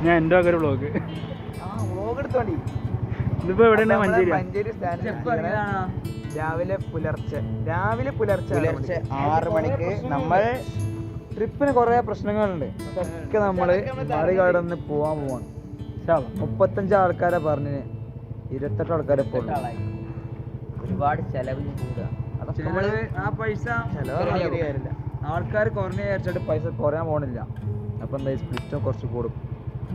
ഞാൻ എൻ്റെ ഒരു വ്ളോഗ് എടുത്തോണ്ടി. ഇതിപ്പോ എവിടെയാണ്? മഞ്ചേരി സ്റ്റാൻഡ്. രാവിലെ പുലർച്ചെ 6 മണിക്ക് നമ്മൾ ട്രിപ്പിന് കുറെ പ്രശ്നങ്ങളുണ്ട്, അതൊക്കെ നമ്മള് മറികടന്ന് പോവാൻ പോവാണ്. 35 ആൾക്കാരെ പറഞ്ഞ് 28 ആൾക്കാരെ ഒരുപാട് ചെലവ് കൂടുക. ആ പൈസ ആൾക്കാർ കുറഞ്ഞ വിചാരിച്ചിട്ട് പൈസ കുറയാൻ പോണില്ല. അപ്പൊ എന്താ സ്പ്ലിറ്റും കുറച്ച് കൂടും.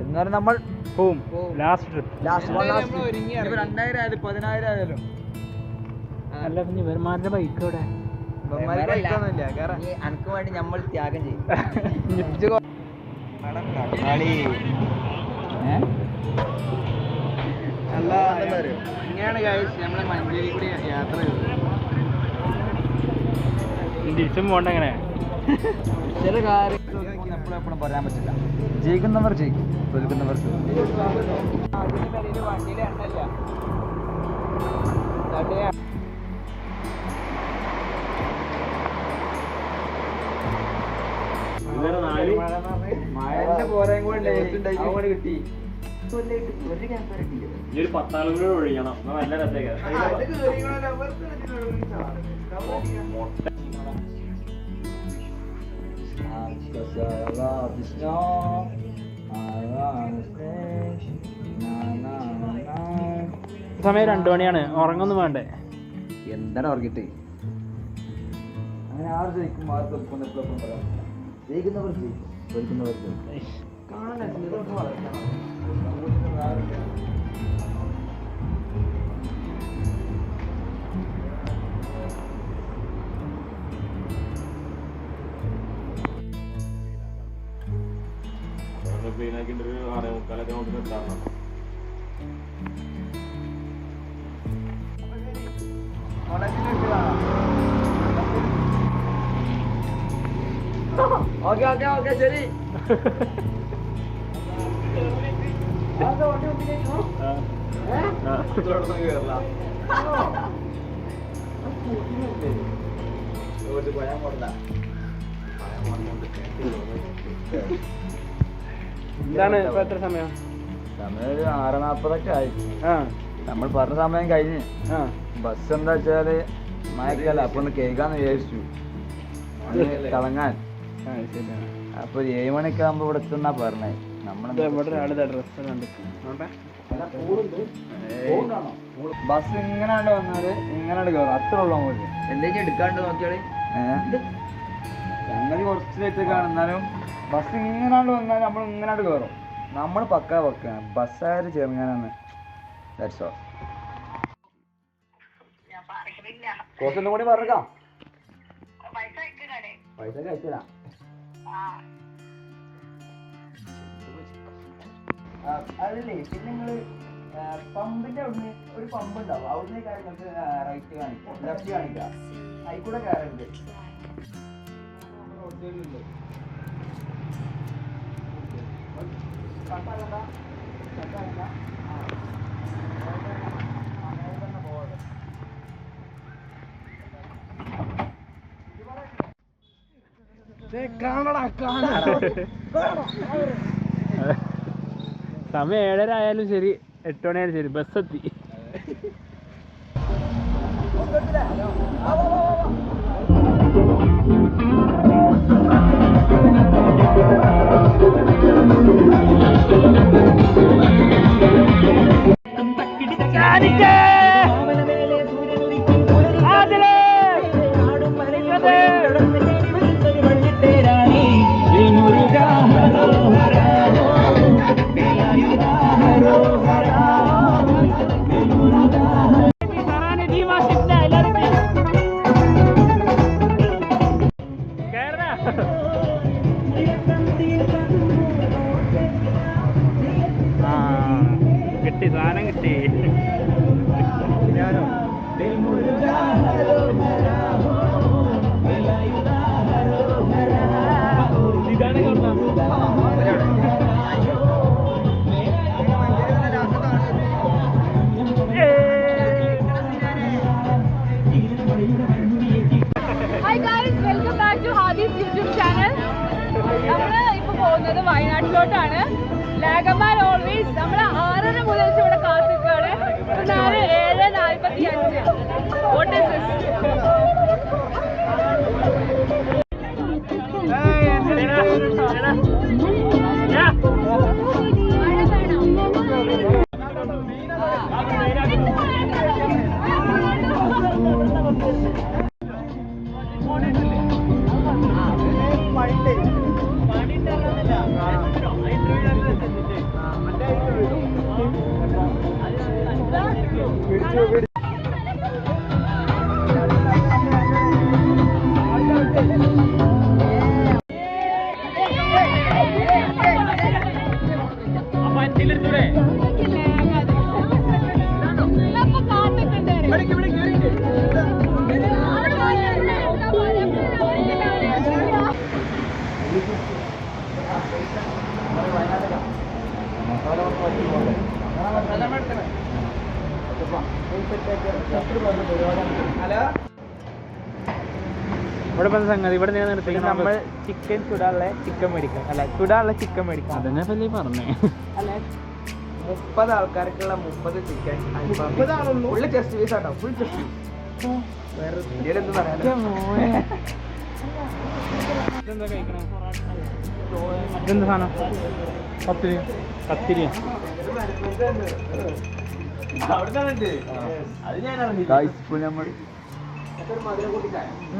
എന്നാലും നമ്മൾ പോവും. ലാസ്റ്റ് ട്രിപ്പ് 2000 ആയാലും 10,000 ആയാലും. അല്ല പിന്നെ ഇവന്മാരുടെ ബൈക്ക് എവിടെ? അനക്ക് വേണ്ടി നമ്മൾ ത്യാഗം ചെയ്യും. ഇങ്ങനെയാണ് നമ്മളെ മഞ്ചേരി കൂടി യാത്ര ചെയ്തത്. തിരിച്ചും പോകണ്ട എങ്ങനെ? ചില കാര്യങ്ങൾ എപ്പോഴും പറയാൻ പറ്റില്ല. ജയിക്കുന്നവർ ജയിക്കും, തോൽക്കുന്നവർ മഴന്റെ പോരായും കൂടെ കിട്ടി. ഒരു 10 ആളുകൾ ഒഴിയണം, നല്ല രസേക്കാ. സമയം 2 മണിയാണ്. ഉറങ്ങൊന്നും വേണ്ടേ? എന്താണ് ഉറങ്ങിട്ട്? അങ്ങനെ ആര് ജയിക്കും, ആര് തോൽക്കും എപ്പോഴും പറയാം. ജയിക്കുന്നവർ ജയിക്കും, തോൽക്കുന്നവർ ഓക്കെ ശരി. എന്താണ് ഇപ്പൊ എത്ര സമയം? സമയം ഒരു 6:40 ആയി. നമ്മൾ പറഞ്ഞ സമയം കഴിഞ്ഞ്. ബസ് എന്താ വെച്ചാല് മയക്കല്ല, അപ്പൊ ഒന്ന് കേൾക്കാന്ന് വിചാരിച്ചു തിളങ്ങാൻ. അപ്പൊ 7 മണിക്ക് ആകുമ്പോ ഇവിടെ എത്തുന്നാ പറഞ്ഞേ. ബസ് ഇങ്ങനാണ്ട് വന്നാല് ഇങ്ങനാണ്ട് കയറും, അത്ര ഉള്ളൂ. നമുക്ക് എന്തെങ്കിലും എടുക്കാണ്ട് നോക്കിയാളി. സംഗതി കുറച്ച് ലേറ്റ് കാണുന്നാലും ബസ് ഇങ്ങനാണ്ട് വന്നാലും നമ്മൾ ഇങ്ങനാണ്ട് കയറും. നമ്മൾ പക്ക ബസ്സാര് ചെറുങ്ങാനാണ്. കുറച്ചൊന്നും കൂടി പറഞ്ഞേക്കാം. പൈസ കഴിച്ചില്ല. അതല്ലേ പിന്നെ നിങ്ങള് പമ്പിന്റെ അവിടുന്ന് ഒരു പമ്പ് ഉണ്ടാവും, അവിടുന്ന് കാര്യങ്ങൾക്ക് റൈറ്റ് കാണിക്കാം, ലെഫ്റ്റ് കാണിക്കാം, അതിൽ കൂടെ കയറുണ്ട്. സമയം 7:30 ആയാലും ശരി, 8 മണിയായാലും ശരി, ബസ് എത്തി. കിട്ടി, സാധനം കിട്ടി. Hi guys, welcome back to Hadi's YouTube channel. സ്റ്റേജിലോട്ടാണ്. ലാഗന്മാർ ഓൾവേസ് നമ്മൾ 6:30 മുതൽ ഇവിടെ കാത്തിക്കാണ്. 7:45. What is this? ഇവിടെ ഇപ്പം സംഗതി ഇവിടെ നമ്മൾ ചിക്കൻ ചുടാനുള്ള ചിക്കൻ മേടിക്കാം. അല്ല, ചുടാനുള്ള ചിക്കൻ മേടിക്കാം. അതന്നെ പല്ലേ പറഞ്ഞേ. 30 ആൾക്കാർക്കുള്ള 30 ചിക്കൻ ഫുള്ള് ചെസ്റ്റ് പീസ് ആട്ടോ. Full chest piece. ഇന്ത്യയിൽ എന്ത് പറയാ? ഇതെന്താ കഴിക്കണേ? ഇതെന്താ സാധനം? കത്തിരി. കത്തിരി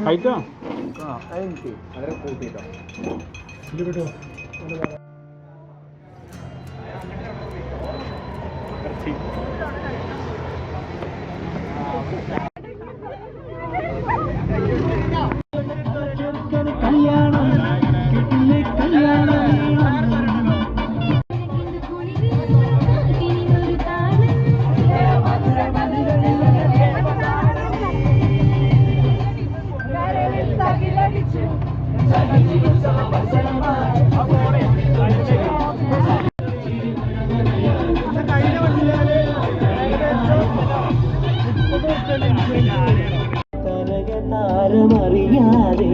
കഴിച്ചോ? താരമറിയാതെ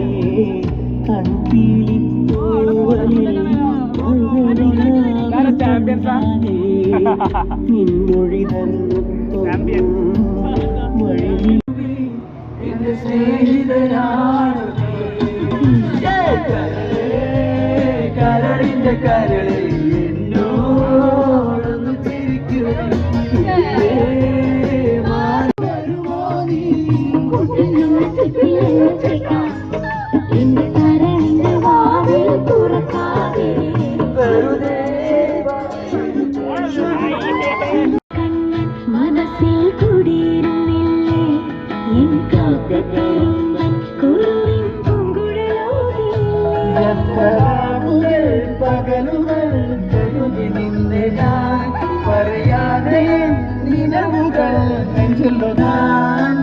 നിന്നൊഴി എന്റെ സ്നേഹിതനാണ് കരളിന്റെ കരളിൽ എന്നോടൊന്ന് മനസ്സിൽ കുടിയിരുന്നില്ലേ എൻ പകലുകൾ നിന്നെ ഞാൻ പറയാതെ നിലവുകൾ നെഞ്ചിലോ ഞാൻ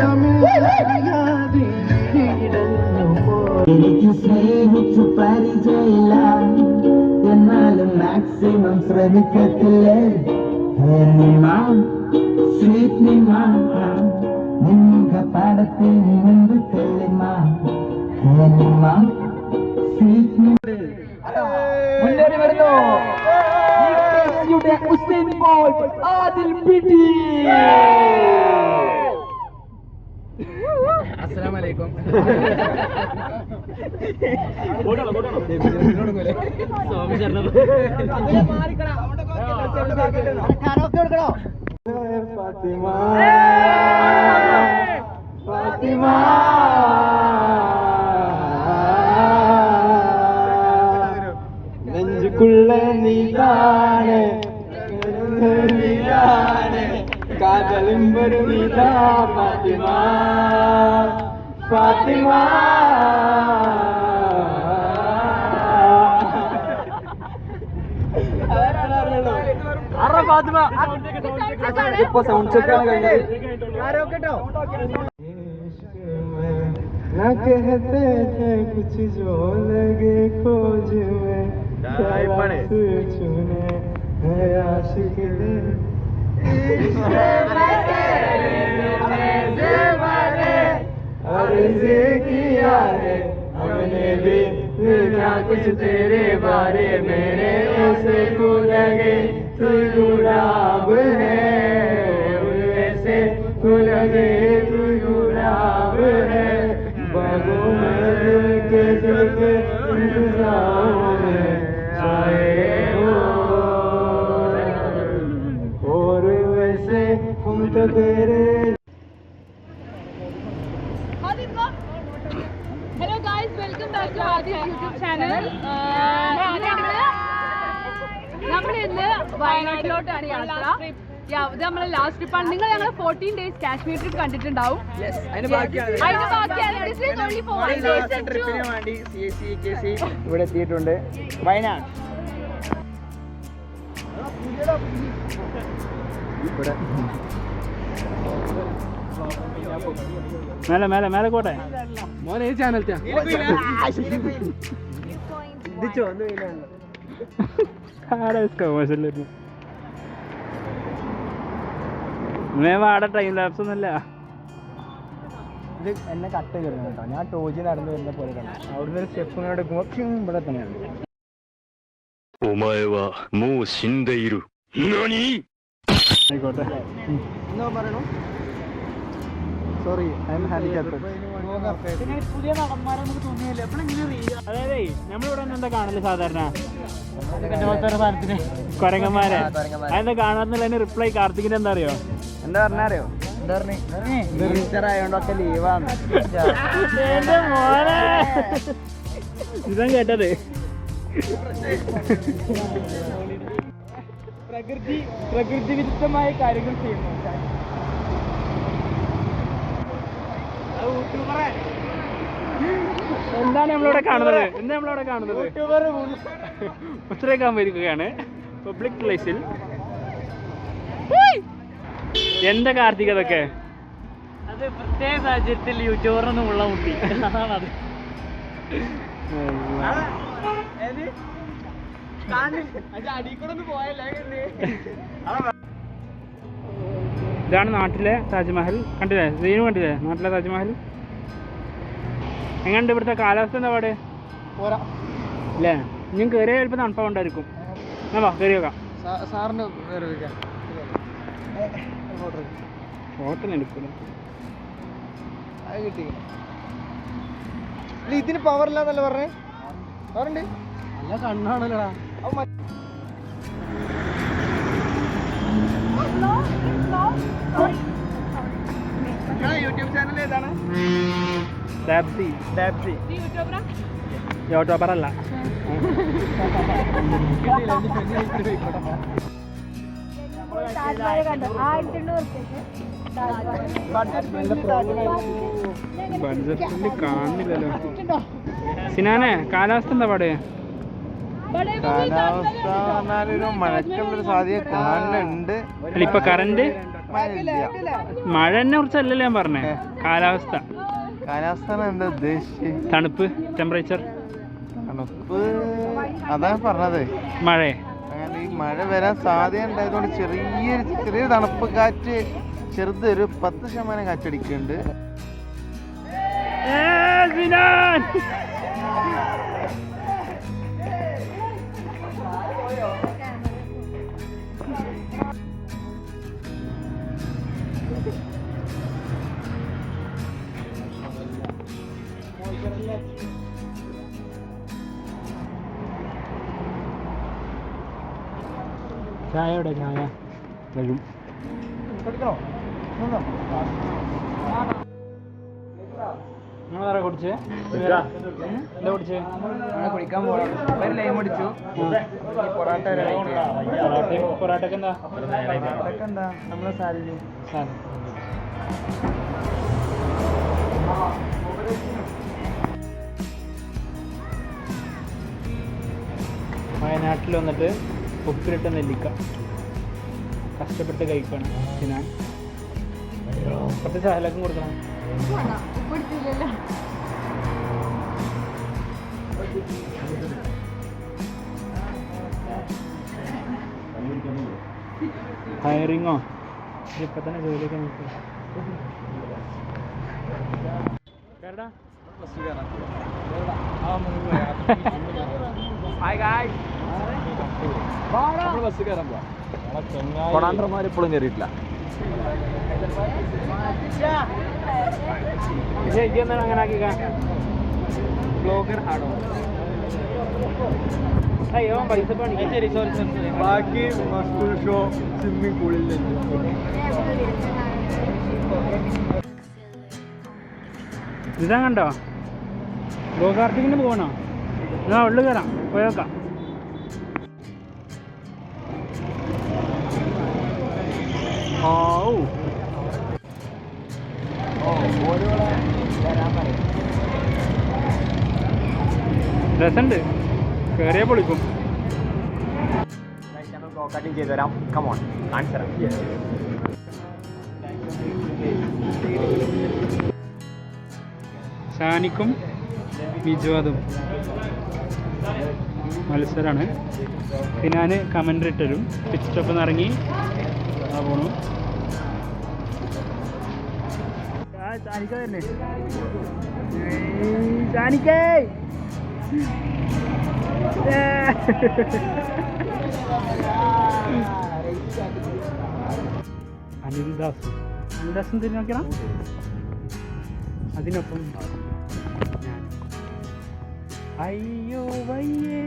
തമ്മിൽ അറിയാതെ എനിക്ക് സ്നേഹിച്ചു പരിചയമില്ല എന്നാലും മാക്സിമം ശ്രമിക്കത്തില്ലേ സ്വീറ്റ് നിൻമുഖ പാടത്തിൽ മുൻപ് തെളിമ മുന്നേറി വരുന്നു ഉസൈൻ ബോൾട്ട് ആദിൽ പിടി. അസ്സലാമു അലൈക്കും. ഫാത്തിമ ഫാത്തിമ നെഞ്ചുക്കുള്ള നീതാണ് കാതലിമ്പൊരു നീതാ ഫാത്തിമ ഫാത്തിമ. ഇപ്പൊ സൗണ്ട് ചെക്കാണ് കഴിഞ്ഞത്. ना कहते हैं कुछ जो लगे खोज में छूने है आशिक अर्ज़ किया है हमने भी देखा कुछ तेरे बारे मेरे उसे को लगे तू गुलाब है वैसे तू लगे तू गुलाब है बागों में दिल के चलते इंतजारों में आए हो और वैसे हम तो तेरे hello guys, welcome back to Aadya YouTube channel. നമ്മൾ ഇന്ന് വയനാട്ടിലോട്ടാണ് യാത്ര. ഇത് നമ്മളെ ലാസ്റ്റ് ട്രിപ്പാണ്. നിങ്ങൾ ഞങ്ങൾ 14 days കാശ്മീർ ട്രിപ്പ് കണ്ടിട്ടുണ്ടാവും. അതിന് ബാക്കിയാണ് ഇവിടെ എത്തിയിട്ടുണ്ട്. വയനാട് ഇവിടെ മേലെ മേലെ മേലെ കോട്ടെ മോനെ ഈ ചാനൽ ആടെ ടൈം ലാപ്സ് ഒന്നല്ല. ഇത് എന്നെ കട്ട് ചെയ്തിരുന്നു കേട്ടോ. ഞാൻ ടോജി നടന്നു വരുന്ന പോലെ കണ്ടു. അവിടുന്ന് ഒരു സ്റ്റെപ്പ് ഇങ്ങനെ എടുക്കുമ്പോൾ ഇവിടെ തന്നെയാണ്. ആയിക്കോട്ടെ. എന്താ പറയണു? Sorry, I M handicapped. പുതിയ നടന്മാരെ നമുക്ക് തോന്നിയല്ലേ അതായത് നമ്മളിവിടെ എന്താ കാണല് സാധാരണ കൊരങ്ങന്മാരെ. അതെന്താ കാണാറുന്നില്ല. റിപ്ലൈ കാർത്തികിന്റെ എന്താ അറിയോ? എന്താ പറഞ്ഞാറിയോ? എന്താ പറഞ്ഞു? ടീച്ചർ ആയതുകൊണ്ടൊക്കെ ലീവാണ്. എന്റെ മോനെ ഇതാ കേട്ടത്. പ്രകൃതി വിരുദ്ധമായ കാര്യങ്ങൾ ചെയ്യുന്നു. എന്താണ് നമ്മളിവിടെ കാണുന്നത്? എന്താ നമ്മളിവിടെ കാണുന്നത്? ഉത്തരേക്കാൻ വരികയാണ് പബ്ലിക് പ്ലേസിൽ. എന്താ കാർത്തിക് അതൊക്കെ? അത് പ്രത്യേക സാഹചര്യത്തിൽ യൂട്യൂബറിനൊന്നും ഉള്ള മുട്ടി. അതാണത്. ഇതാണ് നാട്ടിലെ താജ്മഹൽ. കണ്ടില്ലേ? സീനു കണ്ടില്ലേ നാട്ടിലെ താജ്മഹൽ? എങ്ങനെയുണ്ട് ഇവിടുത്തെ കാലാവസ്ഥ? എന്താ പാട്? പോരാ അല്ലേ? ഞാൻ കയറിയ ചിലപ്പോൾ തണുപ്പാണ്ടായിരിക്കും. വാ കയറി വെക്കാം. സാറിന് ഫോട്ടോ എടുക്കൂല. അത് കിട്ടി. ഇതിന് പവർ ഇല്ലാന്നല്ലേ പറഞ്ഞേ? പവറുണ്ട്. നല്ല കണ്ണാണല്ലോടാ. യൂട്യൂബ് ചാനൽ ഏതാണ്? ഡാബ്സി. ഡാബ്സി യൂട്യൂബർ അല്ല. ബഡ്ജറ്റിൽ കാണുന്നില്ലല്ലോ. സിനാനെ കാലാവസ്ഥ എന്താ പാട്? കാലാവസ്ഥ പറഞ്ഞാലൊരു മഴക്കുള്ളൊരു സാധ്യത കാണുന്നുണ്ട്. ഇപ്പൊ കറന്റ് മഴനെ കുറിച്ചല്ലല്ലോ ഞാൻ പറഞ്ഞേ. കാലാവസ്ഥ കാലാവസ്ഥ എന്താ ഉദ്ദേശിച്ചത്? തണുപ്പ്, ടെമ്പറേച്ചർ. തണുപ്പ് അതാണ് പറഞ്ഞത്. മഴ അങ്ങനെ ഈ മഴ വരാൻ സാധ്യത ഉണ്ടായതുകൊണ്ട് ചെറിയൊരു തണുപ്പ് കാറ്റ്, ചെറുതൊരു 10% കാറ്റടിക്കുന്നുണ്ട്. ചായയുടെ ചായ വരും. നിങ്ങളാരാ കുടിച്ചേ? എന്താ കുടിച്ചേ? കുടിക്കാൻ പോകണം. ഒരു ലൈം അടിച്ചു. പൊറാട്ട പൊറാട്ടക്ക് എന്താ? എന്താ നമ്മളെ സാലറി വയനാട്ടിൽ വന്നിട്ട് ഉപ്പിലിട്ട നെല്ലിക്ക കഷ്ടപ്പെട്ട് കഴിക്കണം. ഞാൻ കുറച്ച് സഹലക്കും കൊടുക്കണം. ഹയറിങ്ങോ? ഇപ്പൊ തന്നെ ജോലിയൊക്കെ നോക്കാം. കേരടാ കൊടാണ്ടർമാർ ഇപ്പോഴും കയറിയിട്ടില്ല. അങ്ങനെ ആക്കിക്കാ ബ്ലോഗർ ആണോ? അയ്യോ പൈസ പണിക്ക്. ശരി, സോറി. ബാക്കി മസ്കൂൾ ഷോ സ്വിമ്മിംഗ് പൂളിൽ ഇതാ കണ്ടോ, ഗോ കാർട്ടിങ്ങിന് പോകണോ? എന്നാ ഉള്ളു കയറാം, പോയേക്കാം. രസമുണ്ട്, കയറിയാ പൊളിക്കും. ചെയ്തു തരാം. കമോൺ, കാണിച്ചു തരാം. ഷാനിക്കും വിജുവാദും മത്സരമാണ്. പിന്നെ ഞാൻ കമൻ്റ് ഇട്ടരും. പിച്ച് സ്റ്റോപ്പിൽ നിന്ന് ഇറങ്ങി പോണു. അനിൽദാസും തിരിഞ്ഞു നോക്കണം. അതിനൊപ്പം ഞാൻ അയ്യോ വയ്യേ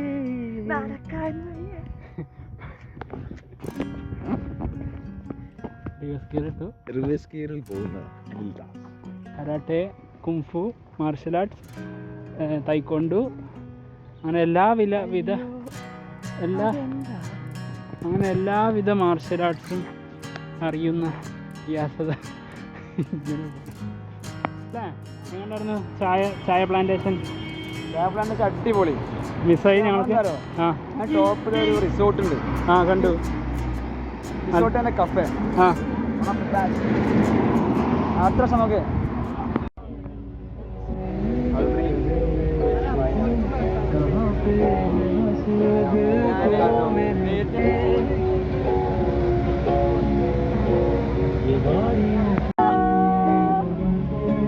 റിവേഴ്സ് ഗിയറിൽ പോകുന്ന കരാട്ടെ, കുംഫു, മാർഷൽ ആർട്സ്, തൈക്കൊണ്ടു, അങ്ങനെ എല്ലാവിധ മാർഷൽ ആർട്സും അറിയുന്ന യാസത. എങ്ങനെയായിരുന്നു ചായ പ്ലാന്റേഷൻ? അടിപൊളി മിസ്സായി ഞങ്ങൾക്ക്. ടോപ്പിൽ ഒരു റിസോർട്ട് ഉണ്ട്. കണ്ടു. റിസോർട്ട് തന്നെ കഫേ. അത്ര സമയം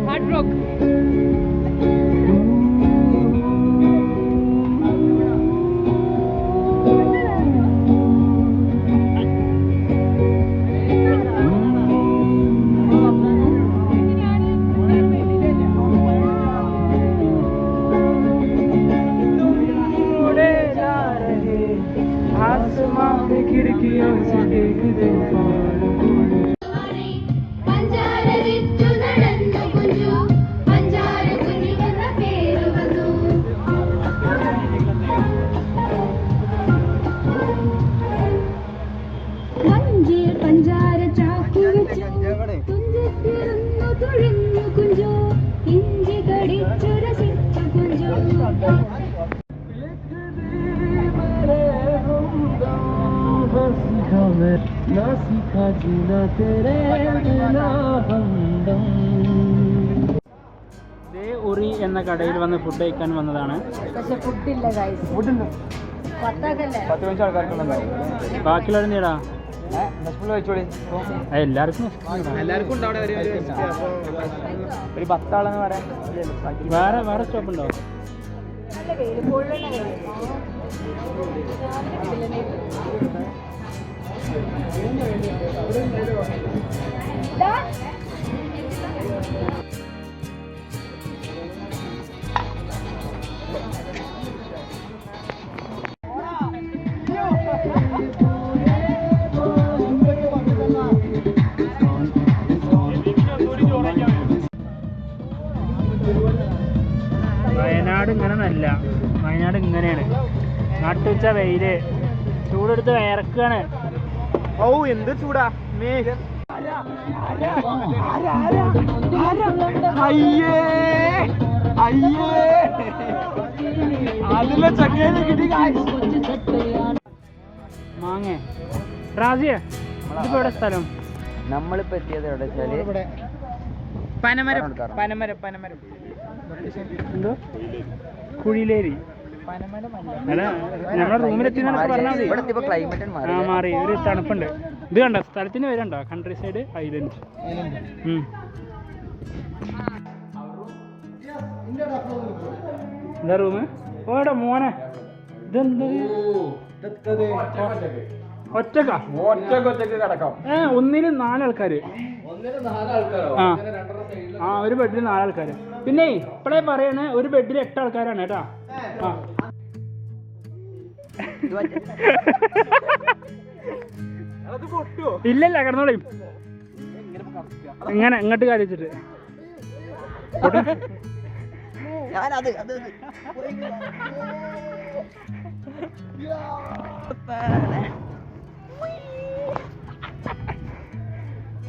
ഹാർഡ് റോക്ക്. ഉറി എന്ന കടയിൽ വന്ന് ഫുഡ് കഴിക്കാൻ വന്നതാണ്. പക്ഷെ ഫുഡില്ല ഗൈസ്. ഫുഡുണ്ട്. പത്താക്കല്ലേ? 10-15 ആൾക്കാർക്കുണ്ടാവും. ബാക്കിയുള്ളവർ നേടാ കഴിച്ചോളി. എല്ലാവർക്കും എല്ലാവർക്കും ഒരു 10 ആളെന്ന് പറയാൻ. വേറെ സ്റ്റോപ്പ് ഉണ്ടോ? വയനാട് ഇങ്ങനെ നല്ല, വയനാട് ഇങ്ങനെയാണ്. നട്ടുച്ച വെയില്, ചൂടെടുത്ത് വയറക്കാണ്. എന്ത് ചൂടാ. മാങ്ങ റാസിയ, ഇതിപ്പോ എവിടെ സ്ഥലം? നമ്മളിപ്പോ എത്തിയത് എവിടെ വെച്ചാല് പനമരം എന്തോ കുഴിലേരി. അല്ല, നമ്മളെ റൂമിലെത്തി പറഞ്ഞാൽ മതി. ക്ലൈമറ്റ് മാറി, ഒരു തണുപ്പുണ്ട്. ഇത് കണ്ടോ, സ്ഥലത്തിന് പേരുണ്ടോ? Country side island. എന്താ റൂമ്? ഓടാ മോനെ, ഇതെന്ത് ഒറ്റക്കാ? ഒറ്റക്ക് കിടക്കാം. ഒന്നിന് 4 ആൾക്കാര്. ആ ഒരു ബെഡിൽ 4 ആൾക്കാര്. പിന്നെ ഇപ്പഴേ പറയണേ, ഒരു ബെഡിൽ 8 ആൾക്കാരാണ് കേട്ടാ. ആ ഇല്ലല്ല, കിടന്നോളീം. ഇങ്ങനെ ഇങ്ങോട്ട് കാലിച്ചിട്ട്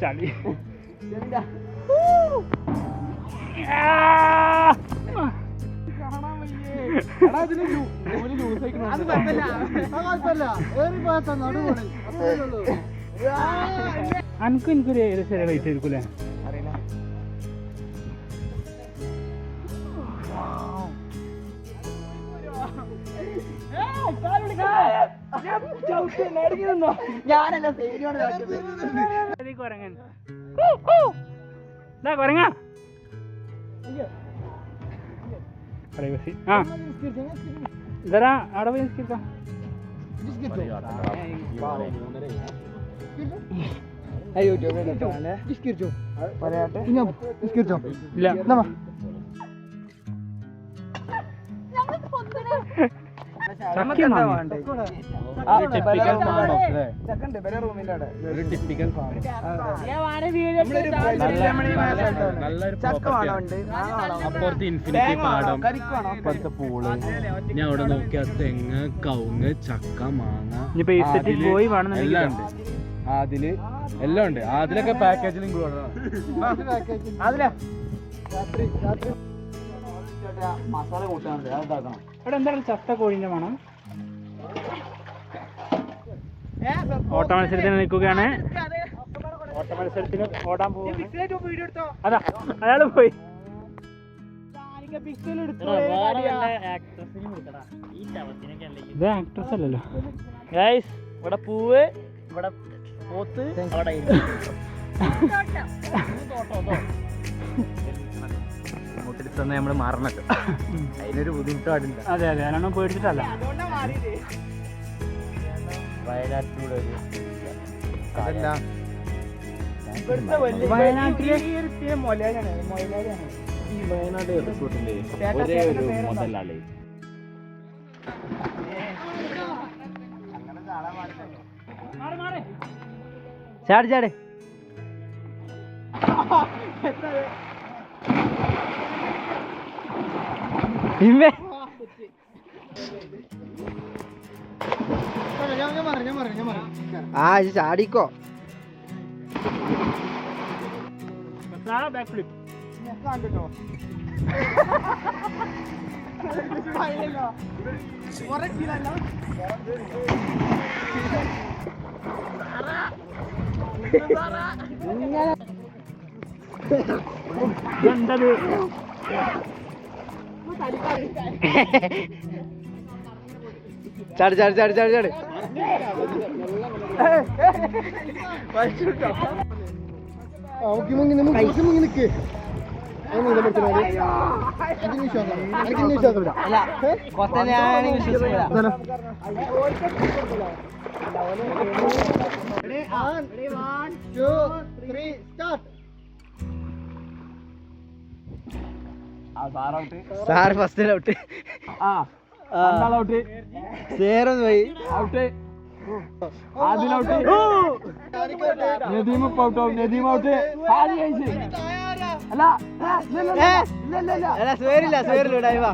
ചളി. അനക്കും എനിക്കൊരു ഏകദേശം റേറ്റ് ആയിരിക്കൂലേ? കൊരങ്ങൻ കൊരങ്ങ പ്രൈവസി. ആ ഇതരാ അവിടെ പോയി നിസ്കരിക്കാം. ഇല്ല അപ്പുറത്ത് ഇൻഫിനിറ്റി പാടം, അപ്പുറത്തെ പൂള്, ഞാൻ അവിടെ നോക്കിയാ തെങ്ങ്, കവുങ്ങ്, ചക്ക, മാങ്ങ പോയി എല്ലാം ഉണ്ട്. അതില് എല്ലാം ഉണ്ട്. അതിലൊക്കെ പാക്കേജിൽ ഇൻക്ലൂഡ് മസാല കൂട്ടാനുണ്ട്, അതാക്കണം. അവിടെ എന്താണ് ചത്ത കോഴിന്റെ മണം? ഓട്ട മത്സരത്തിന് നിൽക്കുകയാണ്. ഓട്ട മത്സരത്തിന് ഓടാൻ പോകുന്നു. അതാ അയാള് പോയി. ഇത് ആക്ട്രസ് അല്ലല്ലോ ഗൈസ്. ഇവിടെ പൂവ്, ഇവിടെ പോത്ത്, അവിടെ തന്നെ നമ്മള് മാറണല്ലോ. അതിനൊരു ബുദ്ധിമുട്ട് പാടില്ല. അതെ അതെ, ഞാനൊന്നും പേടിച്ചിട്ടല്ല. വയനാട്ടിലൂടെ വയനാട്ടിലെ ഈ വയനാട് റിസോർട്ടിന്റെ ഒരേ ഒരു മുതലാളി. ചാടി ചാടി ആ ചാടിക്കോ. Back flip. എന്തത്? ചാടി ചാടി ചാടി ചാടി ചാടി സാർ ഫസ്റ്റ് ഔട്ട്. സേറൊന്ന് പോയി ഔട്ട്. സ്വേറില്ല സ്വേറില്ല ഡൈവാ.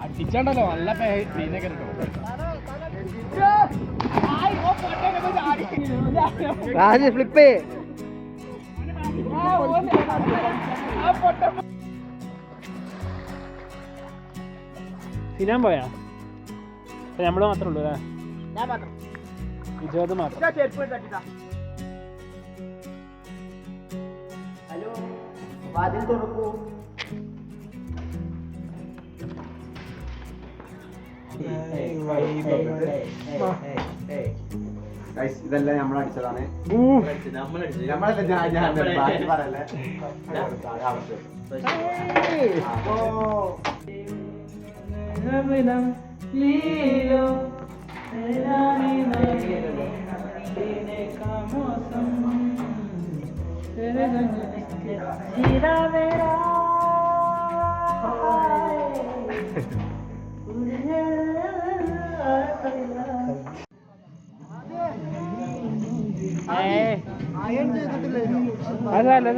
അടിച്ചാണ്ടല്ലോ നല്ല രാജ് ഫ്ലിപ്പ്. സിനാൻ പോയാ? നമ്മള് മാത്രമേ ഉള്ളൂ അല്ലേ? വിജയത് മാത്രം. ഹലോ, വാതിൽ തുറക്കൂ. ഇതെല്ലാം നമ്മളടിച്ചതാണ്. നമ്മളല്ല ഞാൻ പറയല്ലേ. അതല്ല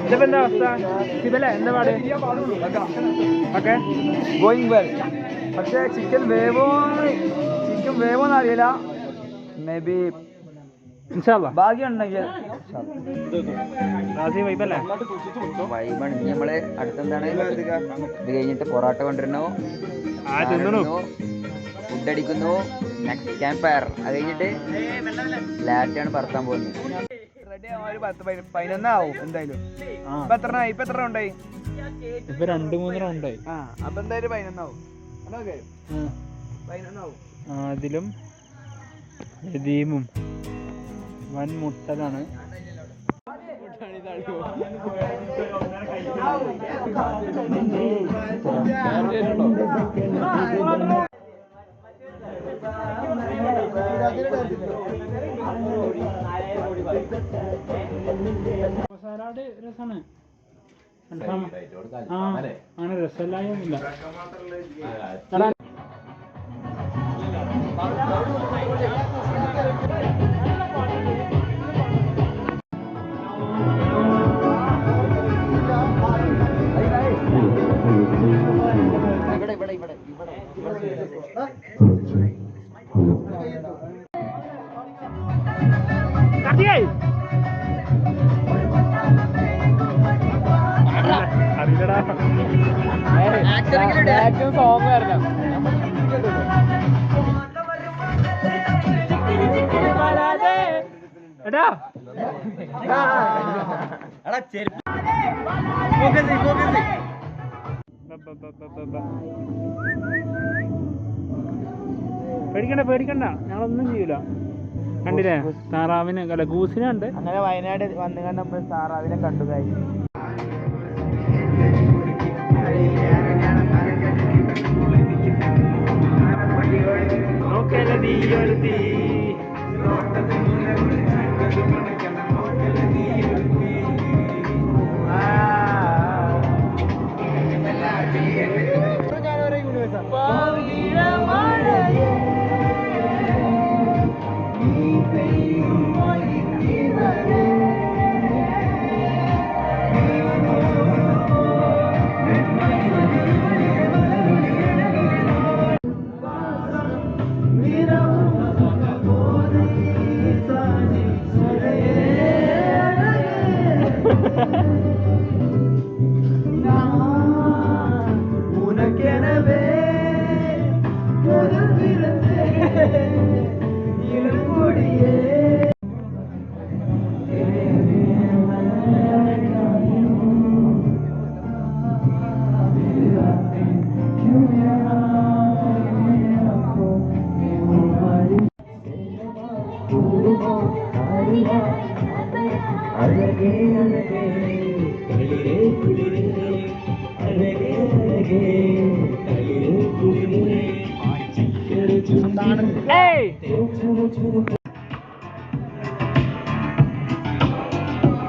ഇതിപ്പോ എന്താ അവസ്ഥ? ഇതല്ലേ എന്താ പാട്? Okay going well. പക്ഷേ ചിക്കൻ വേവോന്ന് അറിയില്ല. മേ ബി ഭാഗ്യം ഉണ്ടെങ്കിൽ വൈബാണ്. ഇനി നമ്മള് അടുത്തെന്താണ് ഇത് കഴിഞ്ഞിട്ട് പൊറോട്ട കൊണ്ടിരുന്നു, ഫുഡ് അടിക്കുന്നു, നെക്സ്റ്റ് ക്യാമ്പ് ഫയർ. അത് കഴിഞ്ഞിട്ട് ലാറ്റാണ് പറത്താൻ പോകുന്നത്. 11 എന്തായാലും. ഇപ്പൊ എത്ര ഉണ്ടായി? ഇപ്പൊ 2-3 റൗണ്ടായി. അപ്പൊ എന്തായാലും 11 ആവും. അതിലും രതീമും വൻ മുട്ടലാണ്. സലാഡ് രസാണ്. അങ്ങനെ രസമില്ലായൊന്നുമില്ല. സോങ് വരണം. എടാ പേടിക്കണ്ട ഞങ്ങളൊന്നും ചെയ്യൂല. കണ്ടില്ലേ താറാവിനെ അല്ല ഗൂസിനെ ഉണ്ട്. അങ്ങനെ വയനാട് വന്നു കണ്ടപ്പോൾ താറാവിനെ കണ്ടു കഴിഞ്ഞു.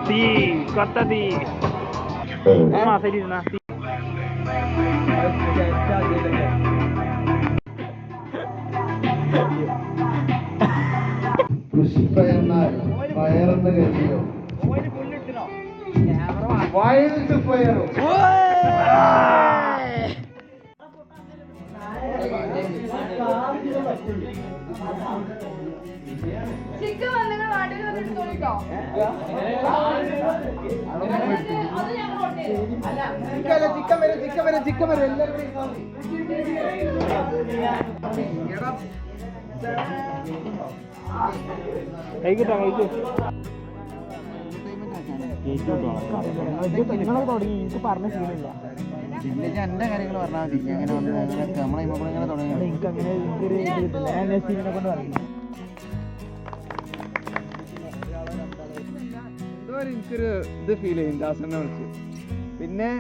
തീ കൊത്ത തീ മാസലിരുന്ന കൃഷിപ്പയർന്നാൽ പയറെന്ന് കരുതിയോ? വൈൽഡ് പയറോ? ചിക്കൻ വന്നിട്ട് നാട്ടിൽ വന്നിട്ട് തോന്നിട്ടോ ചിക്കൻ വരെ എല്ലാവരും കഴിക്കട്ടോ കഴിച്ചു. നിങ്ങളെ തുടങ്ങി എനിക്ക് പറഞ്ഞ ശീലമില്ല. എന്റെ കാര്യങ്ങൾ പറഞ്ഞാൽ മതി. അങ്ങനെ നമ്മളെ ഇങ്ങനെ തുടങ്ങി എനിക്ക് അങ്ങനെ എനിക്കൊരു ഞാൻ നസീറിനെ കൊണ്ട് പറഞ്ഞു. എന്തോ എനിക്കൊരു ഇത് ഫീൽ ചെയ്യും ദാസനെ വിളിച്ച്. പിന്നെ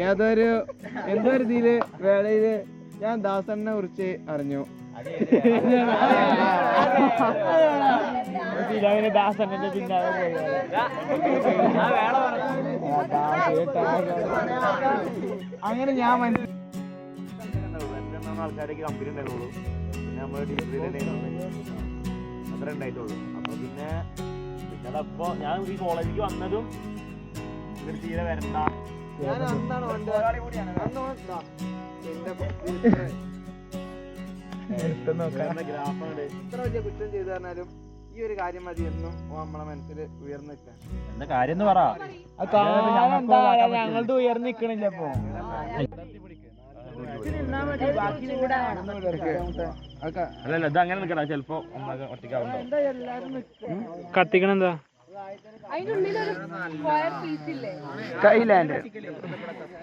എന്തോ ഒരു ഇതില് വേളയില് ഞാൻ ദാസനെ കുറിച്ച് അറിഞ്ഞു. അങ്ങനെ ഞാൻ ആൾക്കാരൊക്കെ കമ്പനി ഉണ്ടായിരുന്നുള്ളൂ. പിന്നെ നമ്മൾ ഡിഗ്രി അത്ര ഉണ്ടായിട്ടുള്ളൂ. അപ്പൊ പിന്നെ അതപ്പോ ഞാൻ ഈ കോളേജിലേക്ക് വന്നതും ഇവർ തീരെ വരണ്ട എത്ര വലിയ കുറ്റം ചെയ്തു പറഞ്ഞാലും ഈ ഒരു കാര്യം മതി എന്നും നമ്മളെ മനസ്സിൽ ഉയർന്നു നിൽക്കാൻ. എന്താ കാര്യം എന്ന് പറ. ഞങ്ങളുടെ ഉയർന്നു നിക്കണില്ല ഇപ്പൊ. അല്ലല്ല ഇത് അങ്ങനെ നിൽക്കണ ചിലപ്പോ ഒറ്റയ്ക്കാവുണ്ടോ. കത്തിക്കണെന്താ അതിനുള്ളിലൊരു സ്ക്വയർ പീസ് ഇല്ലേ? സ്കൈലാൻഡ്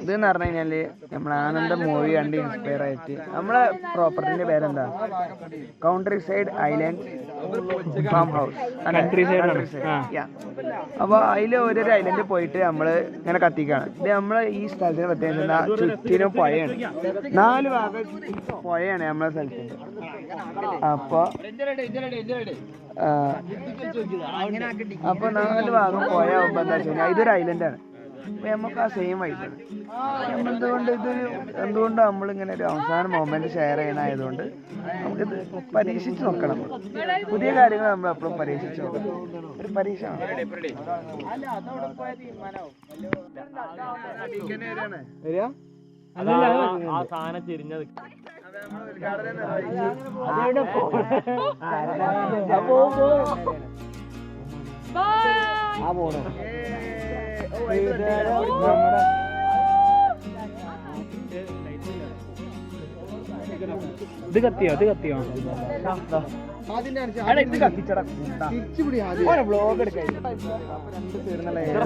ഇത് എന്ന് പറഞ്ഞു കഴിഞ്ഞാല് നമ്മളെ ആനന്ദ മൂവി കണ്ട് ഇൻസ്പയർ ആയിട്ട് നമ്മളെ പ്രോപ്പർട്ടിന്റെ പേരെന്താ കൗൺട്രി സൈഡ് ഐലൻഡ് ഫാം ഹൗസ്. അപ്പൊ അതില് ഓരോരോ ഐലൻഡ് പോയിട്ട് നമ്മള് ഇങ്ങനെ കത്തിക്കാണ്. ഇത് നമ്മളെ ഈ സ്ഥലത്തിന് പ്രത്യേകിച്ച് ചുറ്റിനും പുഴയാണ്. 4 ഭാഗം പുഴയാണ് നമ്മളെ സ്ഥലത്തിന്റെ. അപ്പൊ 4 ഭാഗം പോയാകുമ്പോ എന്താ വെച്ചാൽ ഇതൊരു ഐലൻഡാണ്. അപ്പൊ നമുക്ക് ആ സെയിം വൈബാണ്. എന്തുകൊണ്ട് നമ്മളിങ്ങനെ ഒരു അവസാന മൊമെന്റ് ഷെയർ ചെയ്യണമായതുകൊണ്ട് നമുക്കിത് പരീക്ഷിച്ച് നോക്കണം. പുതിയ കാര്യങ്ങൾ നമ്മൾ എപ്പോഴും പരീക്ഷിച്ച് നോക്കണം. ഒരു പരീക്ഷ ആ സാധനം ചെരിഞ്ഞത് ഇത് കത്തിയോ ഇത് കത്തിയോ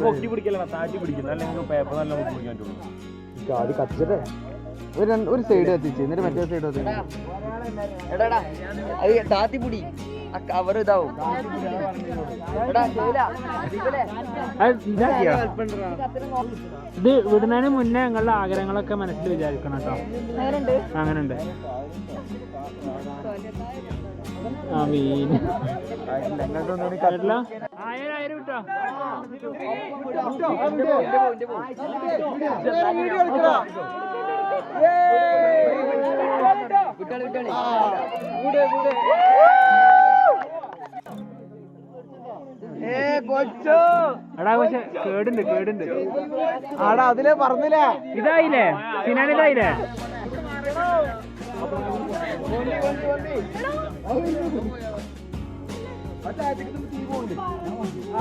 പൊട്ടി പിടിക്കല താറ്റി പിടിക്കില്ല അല്ലെങ്കിൽ പേപ്പർ നല്ല പിടിക്കാൻ പറ്റുള്ളൂ. അത് കത്തിച്ചിട്ടേ ഒരു സൈഡ് കത്തിച്ച് എന്നിട്ട് മറ്റേ സൈഡ് കത്തിച്ചു. എടാ അത് താത്തിപ്പൊടി കവർ ഇതാവും. ഇത് വിടുന്നതിന് മുന്നേ ഞങ്ങളുടെ ആഗ്രഹങ്ങളൊക്കെ മനസ്സിൽ വിചാരിക്കണം കേട്ടോ. അങ്ങനെയുണ്ട്. ആ മീൻ 1000 കേട്ടോ. എടാ പക്ഷെ കേടുണ്ട് ആടാ അതിലേ പറഞ്ഞില്ല. ഇതായില്ലേ സിനാൻ ഇതായില്ലേ.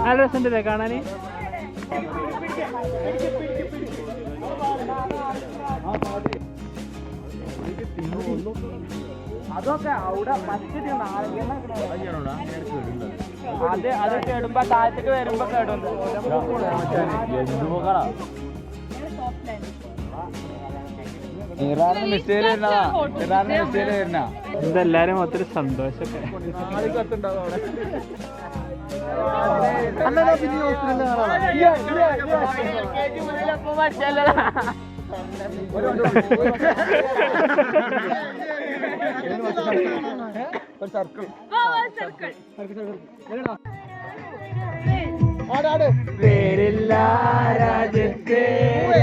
നല്ല രസമുണ്ടല്ലേ കാണാന്. അതൊക്കെ അവിടെ അത് കേടുമ്പോ താഴത്തേക്ക് വരുമ്പോ കേടുണ്ട്. ഇതെല്ലാരും ഒത്തിരി സന്തോഷൊക്കെ. പേരില്ല രാജ്യത്തെ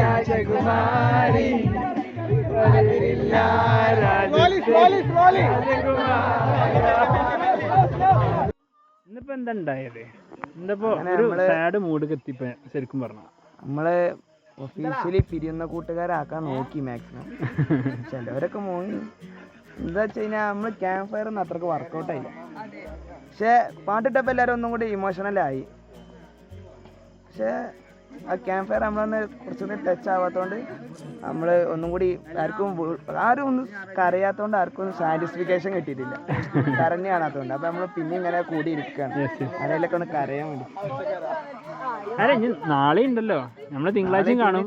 രാജകുമാരി ഇന്നിപ്പോ എന്താ ഉണ്ടായത്? ഇന്നിപ്പോ ഒരു സാഡ് മൂഡ് എത്തിപ്പോ ശരിക്കും പറഞ്ഞ നമ്മള് ഒഫീഷ്യലി പിരിയുന്ന കൂട്ടുകാരാക്കാൻ നോക്കി മാക്സിമം. ചിലവരൊക്കെ മോങ്ങി. എന്താ വെച്ച് കഴിഞ്ഞാൽ നമ്മൾ ക്യാമ്പ് ഫയർ ഒന്നും അത്രക്ക് വർക്കൗട്ടായില്ല. പക്ഷെ പാട്ടിട്ടപ്പോൾ എല്ലാവരും ഒന്നും കൂടി ഇമോഷണലായി. പക്ഷെ ആ ക്യാമ്പ് ഫയർ നമ്മളൊന്ന് കുറച്ചുകൂടി ടച്ച് ആവാത്തതുകൊണ്ട് നമ്മൾ ഒന്നും കൂടി ആരും ഒന്നും കരയാത്തതുകൊണ്ട് ആർക്കും ഒന്നും സാറ്റിസ്ഫിക്കേഷൻ കിട്ടിയിട്ടില്ല. കരഞ്ഞു കാണാത്തതുകൊണ്ട്. അപ്പം നമ്മൾ പിന്നെ ഇങ്ങനെ കൂടി ഇരിക്കുകയാണ്. ആരെങ്കിലൊക്കെ ഒന്ന് കരയാൻ വേണ്ടി. അല്ല ഇനി നാളെ ഉണ്ടല്ലോ നമ്മള് തിങ്കളാഴ്ചയും കാണും.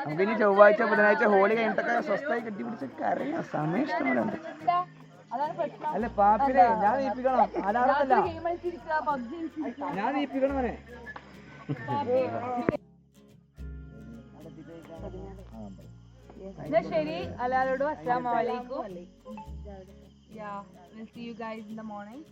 നമുക്ക് ഇനി ചൊവ്വാഴ്ച ബുധനാഴ്ച ഹോളി കഴിഞ്ഞിട്ടൊക്കെ സ്വസ്ഥമായി കെട്ടിപ്പിടിച്ചൊക്കെ അറിയാം. സമയം ഇഷ്ടംപോലെ ഉണ്ട്. അല്ല പാപ്പിനെ ഞാൻ നീപ്പിക്കണം. ആരാളല്ല ഞാൻ നീപ്പിക്കണം അവനെ. ശരി, എല്ലാവരോടും അസ്സലാമു അലൈക്കും. Yeah, we'll see you guys in the morning.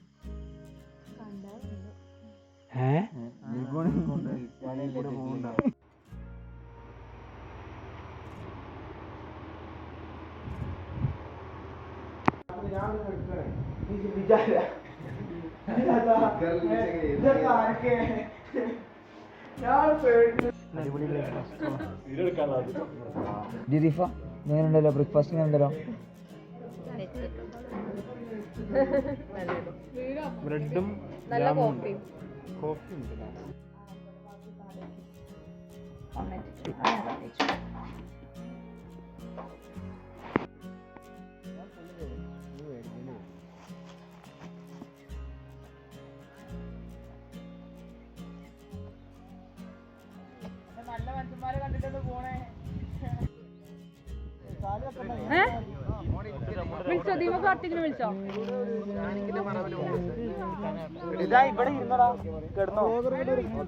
ജിരിഫ എങ്ങനെയുണ്ടല്ലോ ബ്രേക്ക്ഫാസ്റ്റ് ഉണ്ടല്ലോ? ബ്രെഡും നല്ല കോഫി. കോഫി ഉണ്ട്. നല്ല മനുഷ്യന്മാരെ കണ്ടിട്ടൊന്ന് പോണേ. വിളിച്ചോ ദീപക് കാർത്തികിനെ വിളിച്ചോ? ഇതാ ഇവിടെ ഇരുന്നോടാ. കിടന്നോ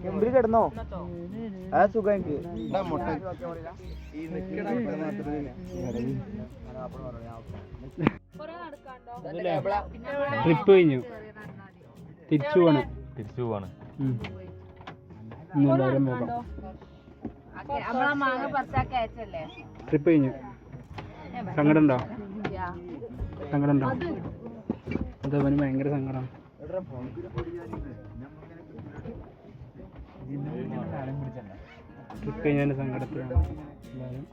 എമ്പിൽ കിടന്നോ? ആ സുഖം എനിക്ക്. ട്രിപ്പ് കഴിഞ്ഞു, തിരിച്ചു പോണ്. ട്രിപ്പ് കഴിഞ്ഞു. സങ്കടം ഉണ്ടോ? അത് അവന് ഭയങ്കര സങ്കടം. ട്രിപ്പ് കഴിഞ്ഞതിന്റെ സങ്കടത്തിലാണ് എല്ലാവരും.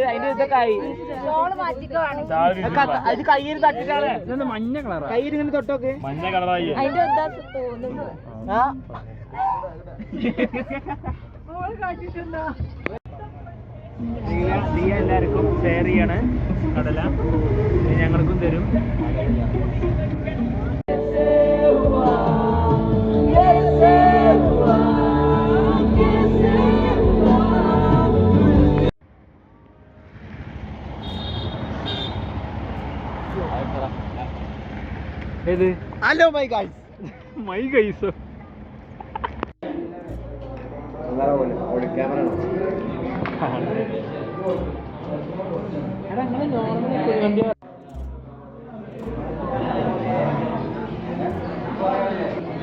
അതിന്റെ ഇതൊക്കെ ആയി. അത് കയ്യിൽ തട്ടിട്ടാണ്. മഞ്ഞ കളറാ. കയ്യിൽ ഇങ്ങനെ തൊട്ടോക്ക്. മഞ്ഞ കളറായി. നീ എല്ലാവർക്കും ഷെയർ ചെയ്യാണ് കടല, ഞങ്ങൾക്കും തരും. ഏത്? Hello my guys. മൈ ഗൈസോ?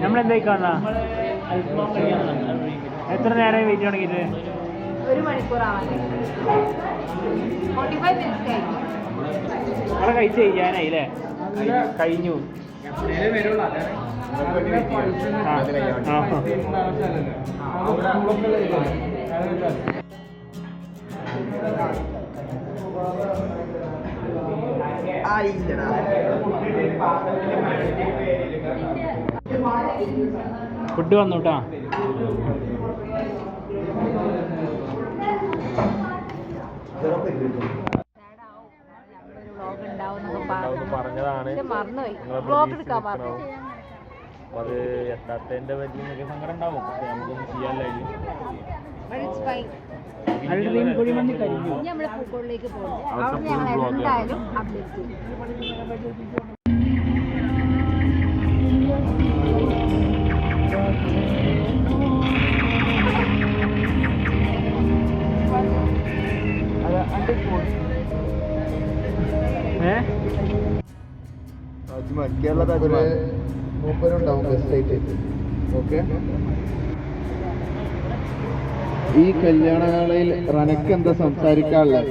നമ്മളെന്തായി കാണാ? എത്ര നേരമായി വെയിറ്റ് തുടങ്ങിയിട്ട്? 1 മണിക്കൂറാവാൻ. 45 minutes. നമ്മളെ കഴിച്ച് ചെയ്യാനായില്ലേ? കഴിഞ്ഞു. ഫുഡ് വന്നു കേട്ടാ. പറഞ്ഞതാണ്, ബ്ലോഗ് എടുക്കാൻ പറഞ്ഞു. അത് എത്താത്തതിന്റെ വലിയ സങ്കടം ഉണ്ടാവും. നമുക്കൊന്നും ചെയ്യാനില്ല. നമ്മള് പൂക്കോളിലേക്ക് പോകും. അവിടെ ഞങ്ങൾ എന്തായാലും അപ്ഡേറ്റ് ചെയ്യും. ഈ കല്യാണവേളയിൽ റനക്ക് എന്താ സംസാരിക്കാനുള്ളത്?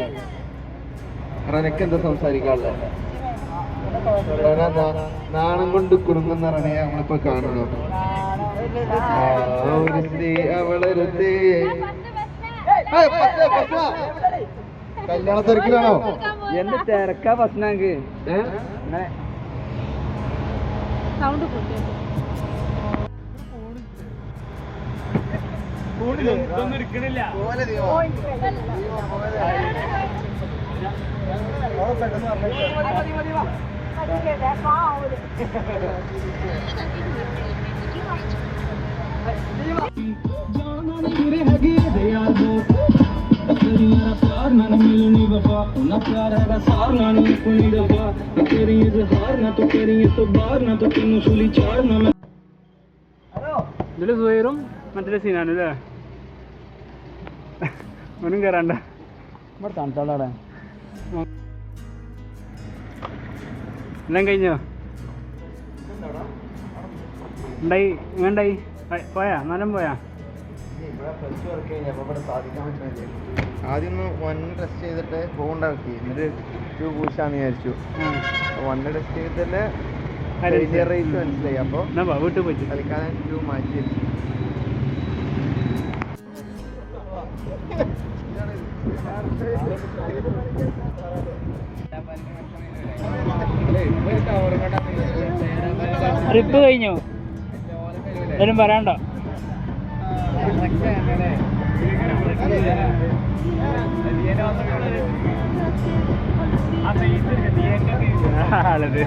നാണം കൊണ്ട് കുടുങ്ങുന്ന റണയെ നമ്മളിപ്പോ കാണുന്നു. അവളരുത്തേ കല്യാണ തിരക്കിലാണോ? എന്ത് തിരക്കാ പ്രശ്നക്ക് സൗണ്ട് കൂട്ടി ഇതൊന്നും എടുക്കണില്ല. ഇതില് സുഹൈറും മറ്റേ സീനാണ് അല്ലേ? ഒന്നും കയറാണ്ട. ഇവിടെ തണുത്തോളാടെ. എല്ലാം കഴിഞ്ഞോ? ഉണ്ടായി വേണ്ടായി പോയാ നല്ലം പോയാ? ആദ്യം ഒന്ന് 1 ടെസ്റ്റ് ചെയ്തിട്ട് പോകണ്ടാക്കി, എന്നിട്ട് 2 പൂശാന്ന് വിചാരിച്ചു. 1 ടെസ്റ്റ് ചെയ്തിട്ട് ഫെയിലിയർ റേറ്റ് മനസ്സിലായി. അപ്പോൾ എന്നാ വീട്ടിൽ പോയിട്ട് തൽക്കാലം 2 മാറ്റി വെച്ചു. ട്രിപ്പ് കഴിഞ്ഞു. എന്തായാലും പറയാണ്ടോ? ആളത്